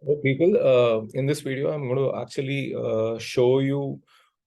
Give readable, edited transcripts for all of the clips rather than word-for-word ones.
Well, people, in this video, I'm going to actually show you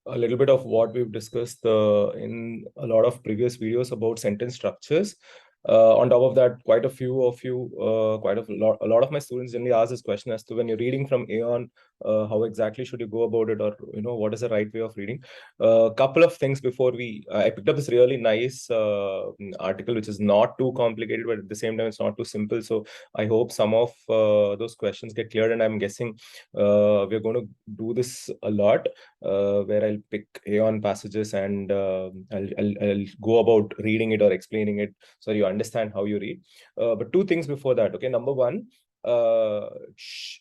a little bit of what we've discussed in a lot of previous videos about sentence structures. On top of that, quite a few of you, a lot of my students generally ask this question as to when you're reading from Aeon, how exactly should you go about it, or what is the right way of reading? A couple of things before I picked up this really nice article, which is not too complicated, but at the same time, it's not too simple. So I hope some of those questions get cleared, and I'm guessing we're going to do this a lot, where I'll pick Aeon passages and I'll go about reading it or explaining it so you understand how you read. But two things before that. Okay, number one,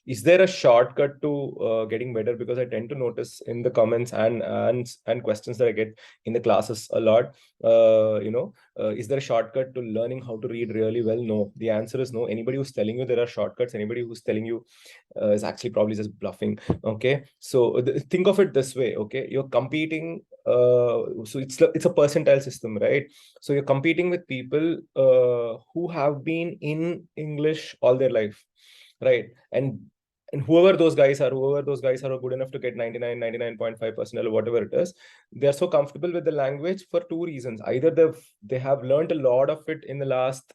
is there a shortcut to getting better? Because I tend to notice in the comments and questions that I get in the classes a lot. Is there a shortcut to learning how to read really well? No, the answer is no. Anybody who's telling you there are shortcuts, anybody who's telling you is actually probably just bluffing. Okay, so think of it this way. Okay, you're competing. So it's a percentile system, right? So you're competing with people who have been in English all their life, right? And whoever those guys are good enough to get 99.5% or whatever it is, they're so comfortable with the language for two reasons. Either they have learned a lot of it in the last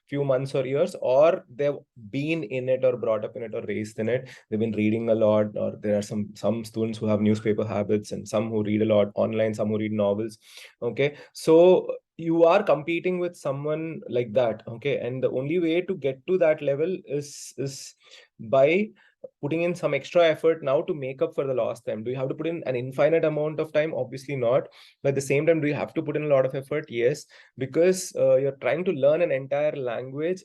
few months or years, or they've been in it or brought up in it or raised in it. They've been reading a lot, or there are some students who have newspaper habits, and some who read a lot online, some who read novels. Okay, so you are competing with someone like that. Okay, and the only way to get to that level is by putting in some extra effort now to make up for the lost time. Do you have to put in an infinite amount of time? Obviously not. But at the same time, do you have to put in a lot of effort? Yes, because you're trying to learn an entire language,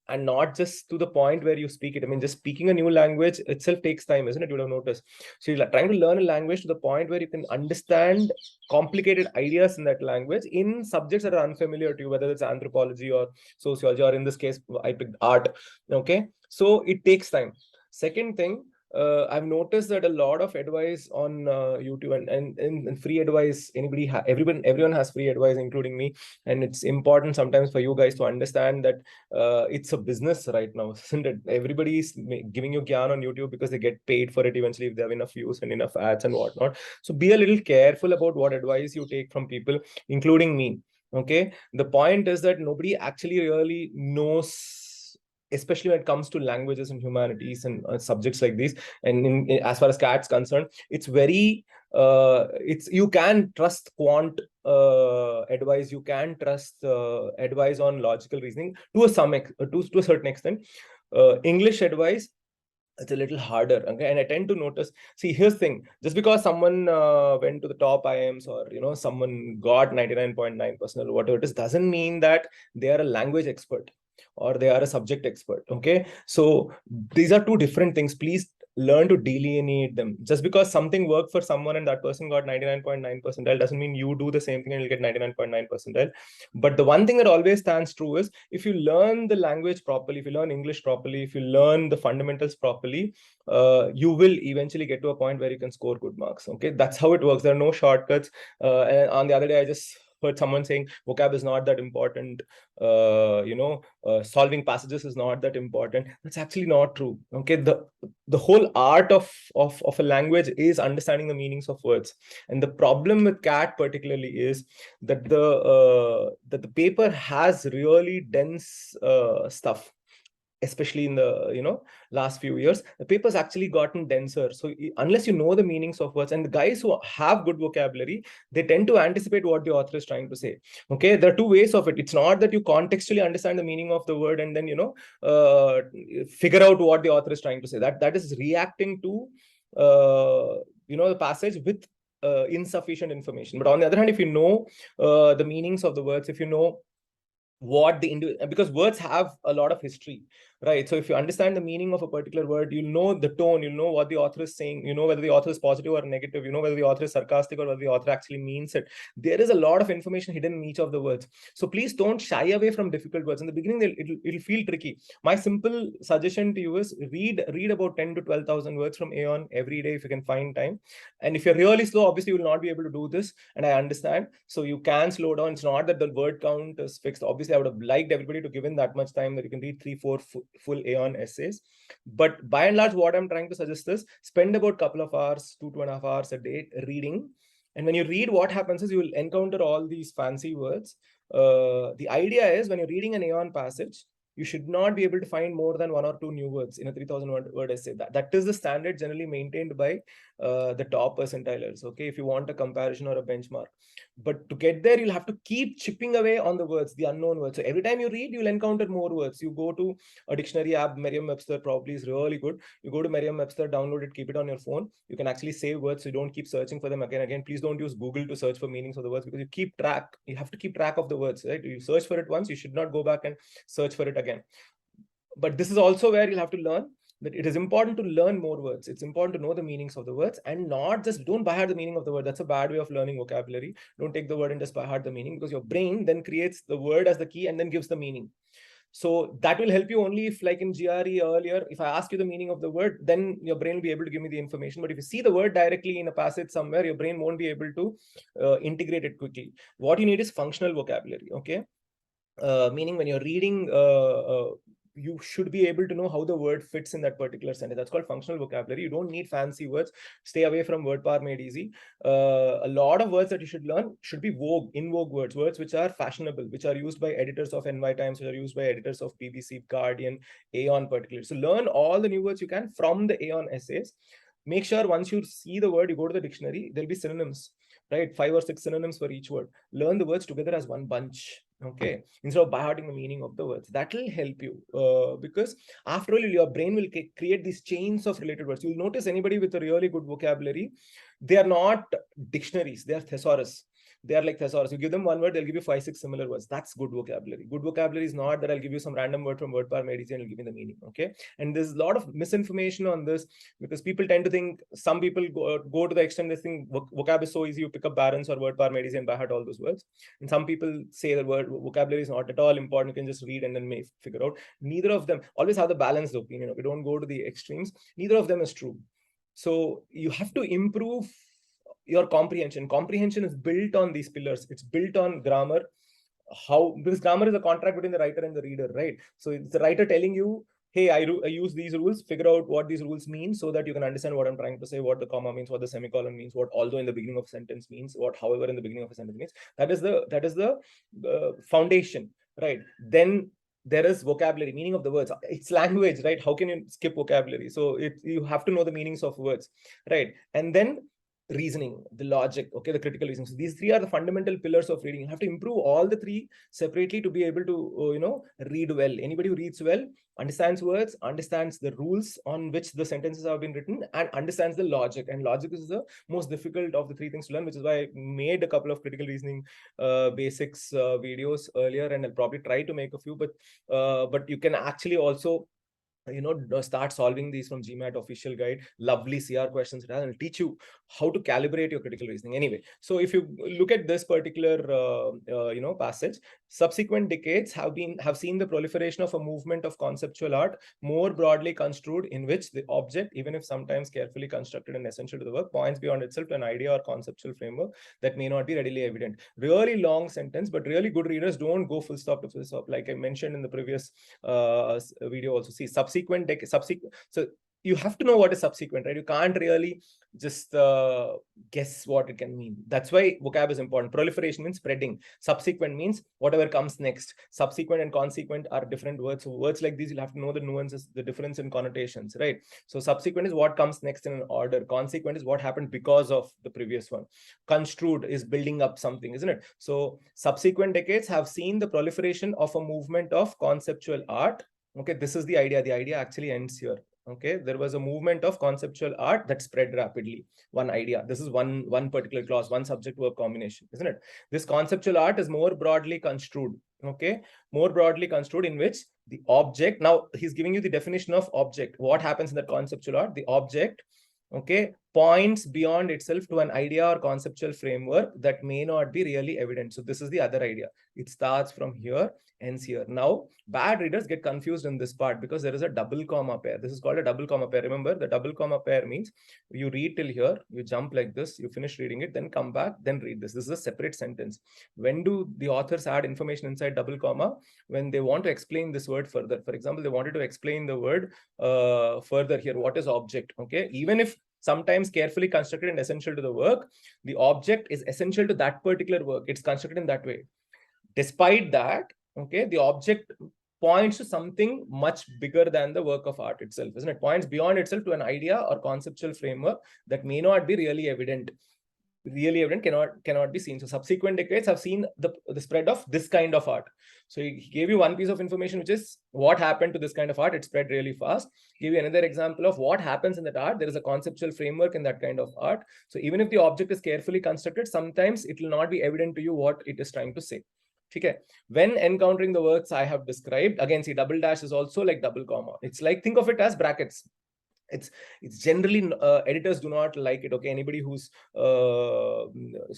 and not just to the point where you speak it. I mean, just speaking a new language itself takes time, isn't it? You would have noticed. So you're trying to learn a language to the point where you can understand complicated ideas in that language in subjects that are unfamiliar to you, whether it's anthropology or sociology, or in this case, I picked art. Okay, so it takes time. Second thing, I've noticed that a lot of advice on YouTube and free advice, everyone has free advice, including me. And it's important sometimes for you guys to understand that it's a business right now, isn't it? Everybody is giving you gyan on YouTube because they get paid for it eventually if they have enough views and enough ads and whatnot. So be a little careful about what advice you take from people, including me. Okay, the point is that nobody actually really knows, especially when it comes to languages and humanities and subjects like these. And as far as CAT's concerned, it's very you can trust quant advice, you can trust advice on logical reasoning to a certain extent. English advice, it's a little harder. Okay, and I tend to notice, see, here's the thing: just because someone went to the top IIMs, or someone got 99.9% or whatever it is, doesn't mean that they are a language expert or they are a subject expert. Okay, so these are two different things. Please learn to delineate them. Just because something worked for someone and that person got 99.9 percentile doesn't mean you do the same thing and you'll get 99.9 percentile. But the one thing that always stands true is, if you learn the language properly, if you learn English properly, if you learn the fundamentals properly, you will eventually get to a point where you can score good marks. Okay, that's how it works. There are no shortcuts. And on the other day, I just heard someone saying vocab is not that important. Solving passages is not that important. That's actually not true. Okay, the whole art of a language is understanding the meanings of words. And the problem with CAT particularly is that the paper has really dense stuff, especially in the last few years. The paper's actually gotten denser. So unless you know the meanings of words, and the guys who have good vocabulary, they tend to anticipate what the author is trying to say. Okay, there are two ways of it. It's not that you contextually understand the meaning of the word and then figure out what the author is trying to say. That is reacting to the passage with insufficient information. But on the other hand, if you know the meanings of the words, if you know what because words have a lot of history, right? So if you understand the meaning of a particular word, you'll know the tone, you'll know what the author is saying, whether the author is positive or negative, whether the author is sarcastic or whether the author actually means it. There is a lot of information hidden in each of the words. So please don't shy away from difficult words. In the beginning, it'll feel tricky. My simple suggestion to you is read about 10 to 12,000 words from Aeon every day if you can find time. And if you're really slow, obviously you will not be able to do this, and I understand. So you can slow down. It's not that the word count is fixed. Obviously, I would have liked everybody to give in that much time that you can read 3-4 full Aeon essays. But by and large, what I'm trying to suggest is spend about a couple of hours, 2.5 hours a day reading. And when you read, what happens is you will encounter all these fancy words. The idea is when you're reading an Aeon passage, you should not be able to find more than 1 or 2 new words in a 3,000 word essay. That is the standard generally maintained by the top percentilers, okay, if you want a comparison or a benchmark. But to get there, you'll have to keep chipping away on the words, the unknown words. So every time you read, you'll encounter more words. You go to a dictionary app, Merriam-Webster probably is really good. You go to Merriam-Webster, download it, keep it on your phone. You can actually save words, so you don't keep searching for them again and again. Please don't use Google to search for meanings of the words, because you have to keep track of the words, right? You search for it once, you should not go back and search for it again. But this is also where you'll have to learn that it is important to learn more words. It's important to know the meanings of the words and not just don't by heart the meaning of the word. That's a bad way of learning vocabulary. Don't take the word and just by heart the meaning, because your brain then creates the word as the key and then gives the meaning. So that will help you only if, like in GRE earlier, if I ask you the meaning of the word, then your brain will be able to give me the information. But if you see the word directly in a passage somewhere, your brain won't be able to integrate it quickly. What you need is functional vocabulary, okay? Meaning when you're reading, you should be able to know how the word fits in that particular sentence. That's called functional vocabulary. You don't need fancy words. Stay away from word power made easy. A lot of words that you should learn should be in vogue words which are fashionable, which are used by editors of NY Times, which are used by editors of BBC, Guardian, Aeon particularly. So learn all the new words you can from the Aeon essays. Make sure once you see the word, you go to the dictionary, there'll be synonyms, right? 5 or 6 synonyms for each word. Learn the words together as one bunch, okay, instead of by hearting the meaning of the words. That will help you because after all, your brain will create these chains of related words. You'll notice anybody with a really good vocabulary, they are not dictionaries, they are thesaurus. They are like thesaurus. You give them one word, they'll give you 5, 6 similar words. That's good vocabulary. Good vocabulary is not that I'll give you some random word from word power made easy and it'll give me the meaning, okay? And there's a lot of misinformation on this because people tend to think, some people go to the extent they think vocab is so easy, you pick up Barron's or word power made easy and by heart all those words. And some people say that vocabulary is not at all important, you can just read and then may figure out. Neither of them. Always have the balanced opinion, okay? Don't go to the extremes. Neither of them is true. So you have to improve your comprehension. Comprehension is built on these pillars. It's built on grammar. Because grammar is a contract between the writer and the reader, right? So it's the writer telling you, hey, I use these rules, figure out what these rules mean so that you can understand what I'm trying to say, what the comma means, what the semicolon means, what although in the beginning of a sentence means, what however in the beginning of a sentence means. That is the foundation, right? Then there is vocabulary, meaning of the words. It's language, right? How can you skip vocabulary? So you have to know the meanings of words, right? And then reasoning, the logic, okay, the critical reasoning. So these 3 are the fundamental pillars of reading. You have to improve all the 3 separately to be able to read well. Anybody who reads well understands words, understands the rules on which the sentences have been written, and understands the logic. And logic is the most difficult of the 3 things to learn, which is why I made a couple of critical reasoning basics videos earlier, and I'll probably try to make a few. But you can actually also start solving these from GMAT official guide. Lovely CR questions. It'll teach you how to calibrate your critical reasoning. Anyway, so if you look at this particular passage, subsequent decades have seen the proliferation of a movement of conceptual art more broadly construed, in which the object, even if sometimes carefully constructed and essential to the work, points beyond itself to an idea or conceptual framework that may not be readily evident. Really long sentence, but really good readers don't go full stop to full stop, like I mentioned in the previous video also. See, subsequent. So you have to know what is subsequent, right? You can't really just guess what it can mean. That's why vocab is important. Proliferation means spreading. Subsequent means whatever comes next. Subsequent and consequent are different words. So words like these, you'll have to know the nuances, the difference in connotations, right? So subsequent is what comes next in an order. Consequent is what happened because of the previous one. Construed is building up something, isn't it? So subsequent decades have seen the proliferation of a movement of conceptual art. Okay, this is the idea. The idea actually ends here. Okay, there was a movement of conceptual art that spread rapidly. One idea. This is one particular clause, one subject-verb combination, isn't it? This conceptual art is more broadly construed. Okay, more broadly construed, in which the object. Now he's giving you the definition of object. What happens in that conceptual art? The object, okay, points beyond itself to an idea or conceptual framework that may not be really evident. So this is the other idea. It starts from here, ends here. Now, bad readers get confused in this part because there is a double comma pair. This is called a double comma pair. Remember, the double comma pair means you read till here, you jump like this, you finish reading it, then come back, then read this. This is a separate sentence. When do the authors add information inside double comma? When they want to explain this word further. For example, they wanted to explain the word further here. What is object? Okay, even if sometimes carefully constructed and essential to the work, the object is essential to that particular work. It's constructed in that way. Despite that, okay, the object points to something much bigger than the work of art itself, isn't it? Points beyond itself to an idea or conceptual framework that may not be really evident. Really evident, cannot be seen. So subsequent decades have seen the spread of this kind of art. So he gave you one piece of information, which is what happened to this kind of art. It spread really fast. Give you another example of what happens in that art. There is a conceptual framework in that kind of art. So even if the object is carefully constructed, sometimes it will not be evident to you what it is trying to say. Okay. When encountering the works I have described, again, see, double dash is also like double comma. It's like, think of it as brackets. It's generally editors do not like it. Okay, anybody who's so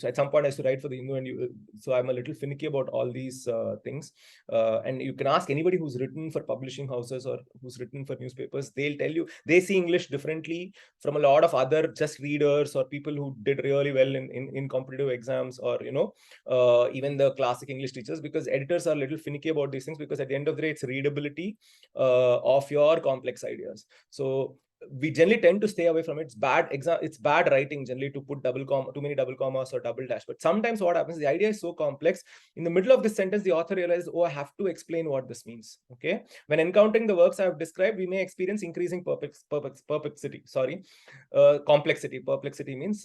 at some point I used to write for the Hindu, and so I'm a little finicky about all these things, and you can ask anybody who's written for publishing houses or who's written for newspapers. They'll tell you they see English differently from a lot of other just readers or people who did really well in competitive exams, or even the classic English teachers, because editors are a little finicky about these things, because at the end of the day it's readability of your complex ideas. So we generally tend to stay away from it. It's bad writing generally to put too many double commas or double dash. But sometimes what happens, the idea is so complex, in the middle of this sentence the author realizes, oh, I have to explain what this means. Okay, when encountering the works I have described, we may experience increasing complexity. Perplexity means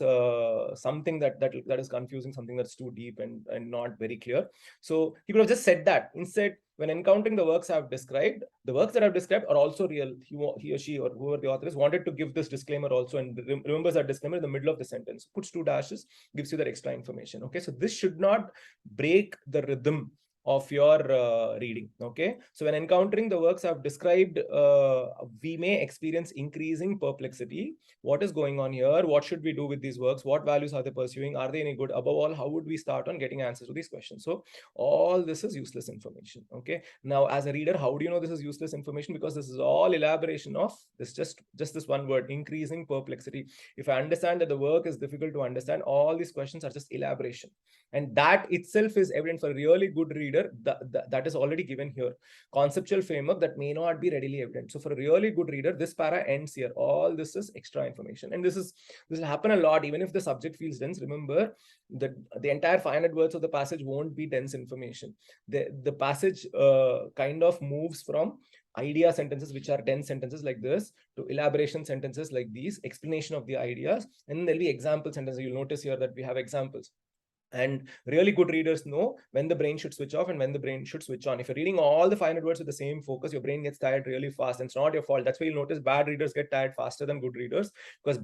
something that is confusing, something that's too deep and not very clear. So he could have just said that. Instead, when encountering the works I've described, the works that I've described are also real. He or she or whoever the author is wanted to give this disclaimer also, and remembers that disclaimer in the middle of the sentence, puts two dashes, gives you that extra information. Okay, so this should not break the rhythm of your reading. Okay, so when encountering the works I've described, we may experience increasing perplexity. What is going on here? What should we do with these works? What values are they pursuing? Are they any good? Above all, how would we start on getting answers to these questions? So all this is useless information. Okay, now as a reader, how do you know this is useless information? Because this is all elaboration of this, just this one word, increasing perplexity. If I understand that the work is difficult to understand, all these questions are just elaboration, and that itself is evident for a really good reader. That is already given here. Conceptual framework that may not be readily evident. So for a really good reader, this para ends here. All this is extra information, and this will happen a lot. Even if the subject feels dense, remember that the entire 500 words of the passage won't be dense information. The passage kind of moves from idea sentences, which are dense sentences like this, to elaboration sentences like these, explanation of the ideas, and there'll be example sentences. You'll notice here that we have examples. And really good readers know when the brain should switch off and when the brain should switch on. If you're reading all the 500 words with the same focus, your brain gets tired really fast, and it's not your fault. That's why you'll notice bad readers get tired faster than good readers, because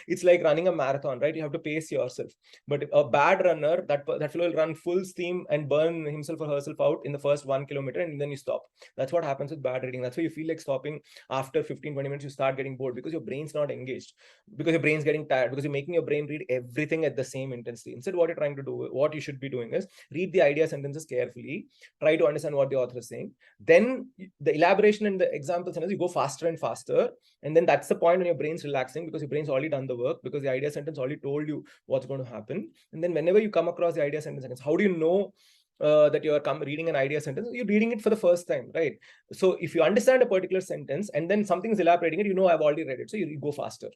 it's like running a marathon, right? You have to pace yourself. But a bad runner, that fellow will run full steam and burn himself or herself out in the first 1 kilometer, and then you stop. That's what happens with bad reading. That's why you feel like stopping after 15-20 minutes. You start getting bored because your brain's not engaged, because your brain's getting tired, because you're making your brain read everything at the same intensity. Instead, what you're trying to do, what you should be doing, is read the idea sentences carefully, try to understand what the author is saying. Then the elaboration and the example sentences, you go faster and faster, and then that's the point when your brain's relaxing, because your brain's already done the work, because the idea sentence already told you what's going to happen. And then whenever you come across the idea sentence, how do you know that you are reading an idea sentence? You're reading it for the first time, right? So if you understand a particular sentence and then something is elaborating it, I've already read it, so you go faster,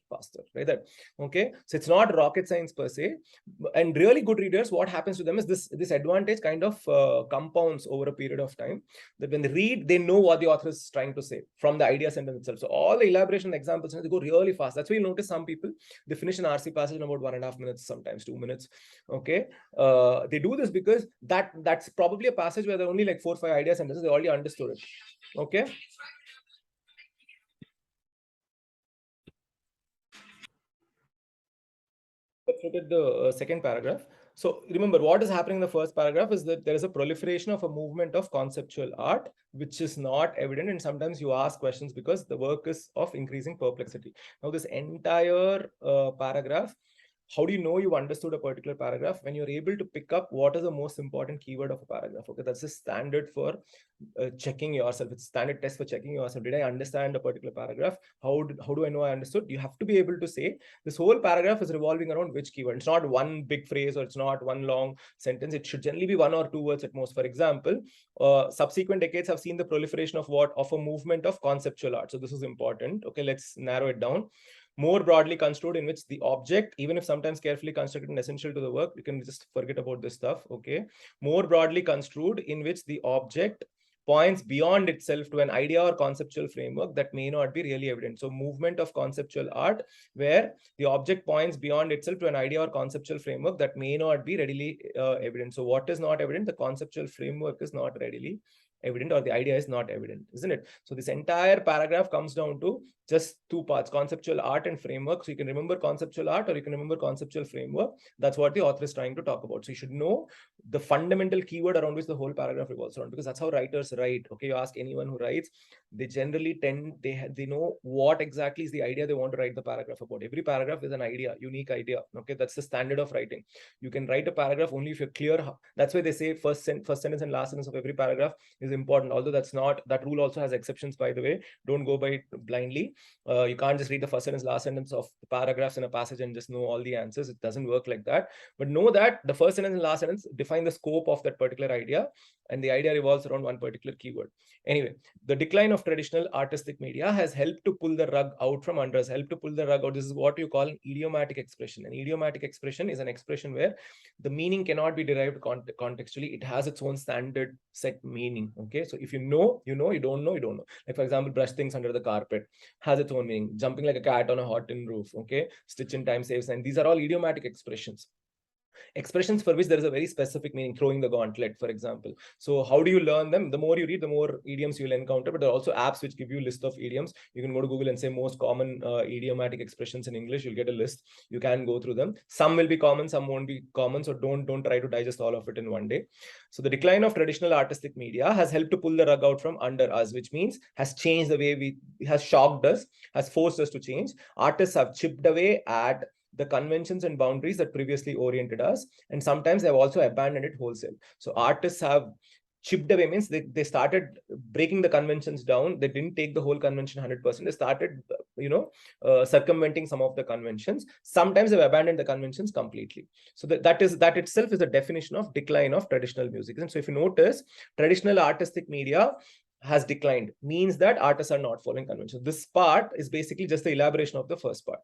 right? That okay, so it's not rocket science per se. And really good readers, what happens to them is this advantage kind of compounds over a period of time, that when they read, they know what the author is trying to say from the idea sentence itself. So all the elaboration examples, they go really fast. That's why you notice some people, they finish an RC passage in about 1.5 minutes, sometimes 2 minutes. Okay, they do this because that's probably a passage where there are only like 4 or 5 idea sentences. They already understood it. Okay. Let's look at the second paragraph. So remember, what is happening in the first paragraph is that there is a proliferation of a movement of conceptual art, which is not evident. And sometimes you ask questions because the work is of increasing perplexity. Now, this entire paragraph, how do you know you understood a particular paragraph? When you're able to pick up what is the most important keyword of a paragraph. Okay, that's a standard for checking yourself. It's standard test for checking yourself. Did I understand a particular paragraph? How do I know I understood? You have to be able to say this whole paragraph is revolving around which keyword. It's not one big phrase or it's not one long sentence. It should generally be 1 or 2 words at most. For example, subsequent decades have seen the proliferation of what? Of a movement of conceptual art. So this is important. Okay, let's narrow it down. More broadly construed, in which the object, even if sometimes carefully constructed and essential to the work, you can just forget about this stuff. Okay, more broadly construed, in which the object points beyond itself to an idea or conceptual framework that may not be really evident. So movement of conceptual art, where the object points beyond itself to an idea or conceptual framework that may not be readily evident. So what is not evident? The conceptual framework is not readily evident, or the idea is not evident, isn't it? So this entire paragraph comes down to just 2 parts: conceptual art and framework. So you can remember conceptual art or you can remember conceptual framework. That's what the author is trying to talk about. So you should know the fundamental keyword around which the whole paragraph revolves around, because that's how writers write. Okay, you ask anyone who writes, they generally they know what exactly is the idea they want to write the paragraph about. Every paragraph is an idea, unique idea. Okay, that's the standard of writing. You can write a paragraph only if you're clear. That's why they say first sentence and last sentence of every paragraph is important. Although that rule also has exceptions, by the way. Don't go by it blindly. You can't just read the first sentence, last sentence of the paragraphs in a passage and just know all the answers. It doesn't work like that. But know that the first sentence and last sentence define the scope of that particular idea, and the idea revolves around one particular keyword. Anyway, the decline of traditional artistic media has helped to pull the rug out from under us, helped to pull the rug out. This is what you call an idiomatic expression. An idiomatic expression is an expression where the meaning cannot be derived contextually. It has its own standard set meaning. Okay, so if you know, you know. You don't know, you don't know. Like, for example, brush things under the carpet has its own meaning. Jumping like a cat on a hot tin roof. Okay, stitch in time saves time. These are all idiomatic expressions for which there is a very specific meaning. Throwing the gauntlet, for example. So how do you learn them? The more you read, the more idioms you'll encounter. But there are also apps which give you a list of idioms. You can go to Google and say most common idiomatic expressions in English. You'll get a list. You can go through them. Some will be common, some won't be common. So don't try to digest all of it in one day. So the decline of traditional artistic media has helped to pull the rug out from under us, which means has changed the way has shocked us, has forced us to change. Artists have chipped away at the conventions and boundaries that previously oriented us, and sometimes they've also abandoned it wholesale. So artists have chipped away, means they started breaking the conventions down. They didn't take the whole convention 100%. They started circumventing some of the conventions. Sometimes they've abandoned the conventions completely. So that itself is the definition of decline of traditional music. And so if you notice, traditional artistic media has declined, means that artists are not following conventions. This part is basically just the elaboration of the first part.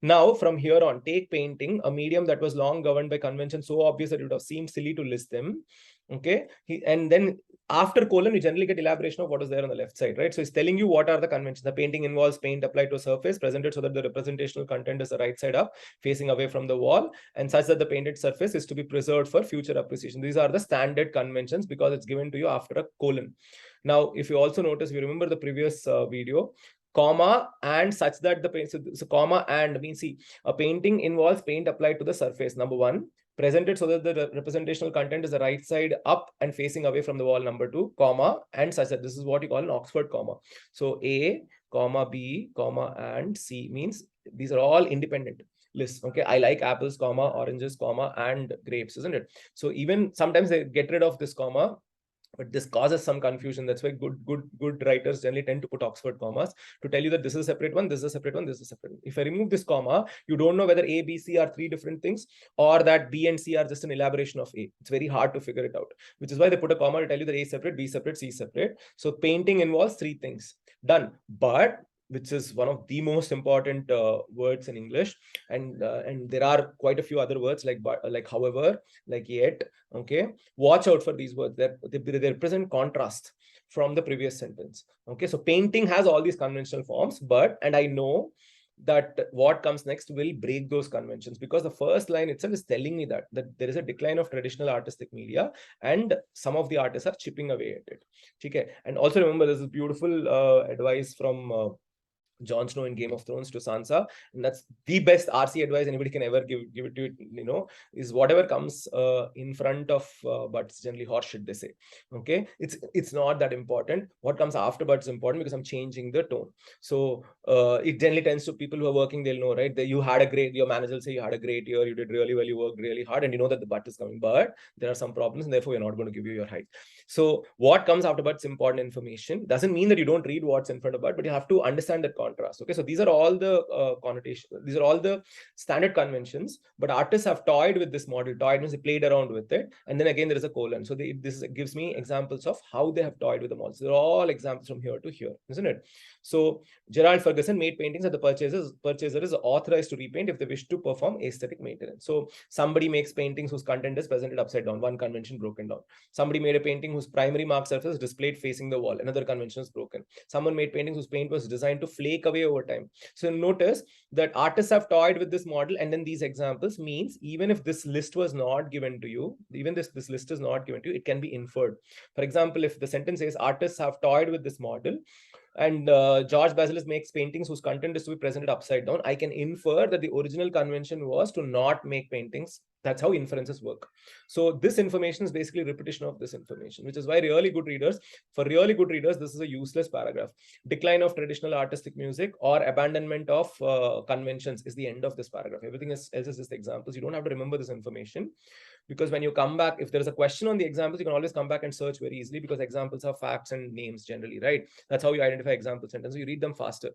Now, from here on, take painting, a medium that was long governed by conventions, so obvious that it would have seemed silly to list them. Okay, and then after colon, we generally get elaboration of what is there on the left side, right? So it's telling you what are the conventions. The painting involves paint applied to a surface, presented so that the representational content is the right side up, facing away from the wall, and such that the painted surface is to be preserved for future appreciation. These are the standard conventions because it's given to you after a colon. Now, if you also notice, you remember the previous video, comma and such that the paint, so comma and means, see, a painting involves paint applied to the surface, number one, presented so that the representational content is the right side up and facing away from the wall, number two, comma and such that. This is what you call an Oxford comma. So A, comma, B, comma, and C means these are all independent lists. Okay, I like apples, comma, oranges, comma, and grapes, isn't it? So even sometimes they get rid of this comma, but this causes some confusion. That's why good writers generally tend to put Oxford commas to tell you that this is a separate one, this is a separate one, this is a separate one. If I remove this comma, you don't know whether A, B, C are three different things or that B and C are just an elaboration of A. It's very hard to figure it out, which is why they put a comma to tell you that A is separate, B is separate, C is separate. So painting involves three things. Done. But which is one of the most important words in English, and there are quite a few other words like however, like yet. Okay, watch out for these words. They represent contrast from the previous sentence. Okay, so painting has all these conventional forms, and I know that what comes next will break those conventions, because the first line itself is telling me that there is a decline of traditional artistic media and some of the artists are chipping away at it. Okay, and also remember, this is beautiful advice from Jon Snow in Game of Thrones to Sansa, and that's the best RC advice anybody can ever give it to you, is whatever comes in front of Butts, generally horseshit, they say. Okay, it's not that important. What comes after Butts is important because I'm changing the tone. So it generally tends to people who are working, they'll know, right? That your manager will say you had a great year, you did really well, you worked really hard, and you know that the butt is coming, but there are some problems, and therefore you're not going to give you your height. So what comes after Butt's important information doesn't mean that you don't read what's in front of Butt, but you have to understand that contrast. Okay, so these are all the connotations, these are all the standard conventions, but artists have toyed with this model. Toyed means they played around with it, and then again there is a colon. So this gives me examples of how they have toyed with the models. They're all examples from here to here, isn't it? So Gerald Ferguson made paintings that the purchaser is authorized to repaint if they wish to perform aesthetic maintenance. So somebody makes paintings whose content is presented upside down, one convention broken down. Somebody made a painting whose primary mark surface is displayed facing the wall, another convention is broken. Someone made paintings whose paint was designed to flake away over time. So notice that artists have toyed with this model, and then these examples means even if this list was not given to you, even this list is not given to you, it can be inferred. For example, if the sentence says artists have toyed with this model, and George Basilis makes paintings whose content is to be presented upside down, I can infer that the original convention was to not make paintings. That's how inferences work. So this information is basically repetition of this information, which is why for really good readers, this is a useless paragraph. Decline of traditional artistic music or abandonment of conventions is the end of this paragraph. Everything else is just examples. You don't have to remember this information, because when you come back, if there is a question on the examples, you can always come back and search very easily, because examples are facts and names generally, right? That's how you identify example sentences. You read them faster.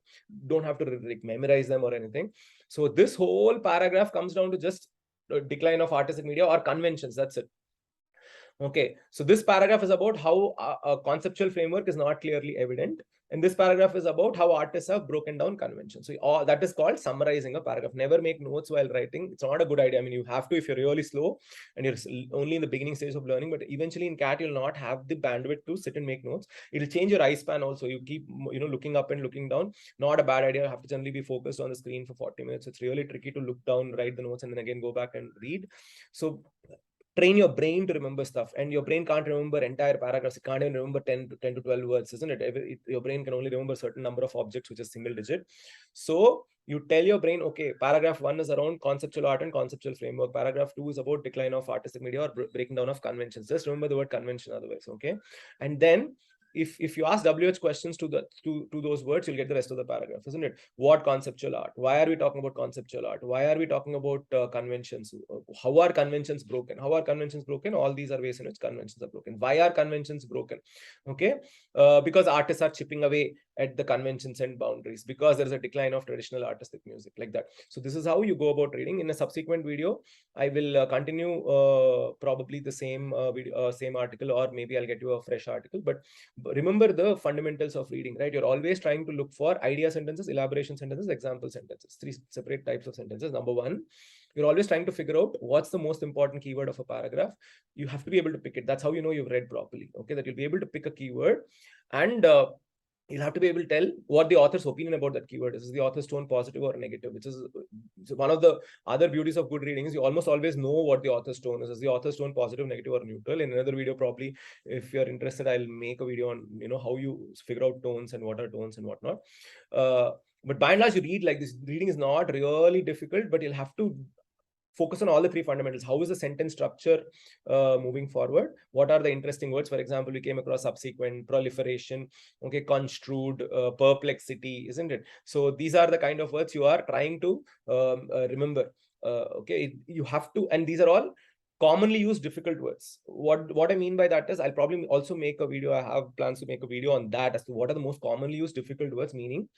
Don't have to memorize them or anything. So this whole paragraph comes down to just decline of artistic media or conventions. That's it. Okay, so this paragraph is about how a conceptual framework is not clearly evident, and this paragraph is about how artists have broken down conventions. So all that is called summarizing a paragraph. Never make notes while writing. It's not a good idea. I mean, you have to if you're really slow and you're only in the beginning stage of learning, but eventually in CAT, you'll not have the bandwidth to sit and make notes. It'll change your eye span also. You keep, looking up and looking down. Not a bad idea. You have to generally be focused on the screen for 40 minutes. It's really tricky to look down, write the notes, and then again go back and read. So train your brain to remember stuff, and your brain can't remember entire paragraphs. It can't even remember 10 to 12 words, isn't it? Your brain can only remember a certain number of objects, which is single digit. So you tell your brain, okay, paragraph 1 is around conceptual art and conceptual framework. Paragraph 2 is about decline of artistic media or breaking down of conventions. Just remember the word convention otherwise, okay? And then if you ask WH questions to those words, you'll get the rest of the paragraph, isn't it? What conceptual art? Why are we talking about conceptual art? Why are we talking about conventions? How are conventions broken? How are conventions broken? All these are ways in which conventions are broken. Why are conventions broken? Okay, because artists are chipping away at the conventions and boundaries, because there is a decline of traditional artistic music, like that. So this is how you go about reading. In a subsequent video, I will continue probably the same video, same article, or maybe I'll get you a fresh article. But remember the fundamentals of reading, right? You're always trying to look for idea sentences, elaboration sentences, example sentences, 3 separate types of sentences. Number 1, you're always trying to figure out what's the most important keyword of a paragraph. You have to be able to pick it. That's how you know you've read properly, okay? That you'll be able to pick a keyword, and you'll have to be able to tell what the author's opinion about that keyword is. Is the author's tone positive or negative? Which is one of the other beauties of good reading, is you almost always know what the author's tone is. Is the author's tone positive, negative, or neutral? In another video, probably, if you're interested, I'll make a video on how you figure out tones and what are tones and whatnot. But by and large, you read like this. Reading is not really difficult, but you'll have to focus on all the 3 fundamentals. How is the sentence structure moving forward? What are the interesting words? For example, we came across subsequent, proliferation, okay, construed, perplexity, isn't it? So these are the kind of words you are trying to remember. Okay, you have to, and these are all commonly used difficult words. What I mean by that is, I'll probably also make a video. I have plans to make a video on that, as to what are the most commonly used difficult words, meaning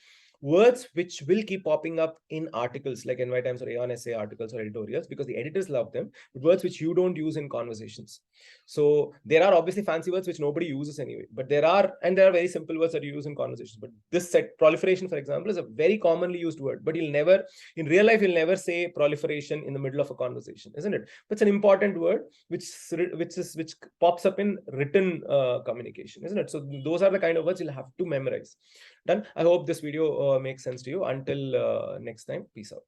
words which will keep popping up in articles like NY Times or Aeon Essay articles or editorials, because the editors love them, but words which you don't use in conversations. So there are obviously fancy words which nobody uses anyway, but there are very simple words that you use in conversations. But this set, proliferation, for example, is a very commonly used word, but in real life, you'll never say proliferation in the middle of a conversation, isn't it? But it's an important word which pops up in written communication, isn't it? So those are the kind of words you'll have to memorize. Done. I hope this video makes sense to you. Until next time, peace out.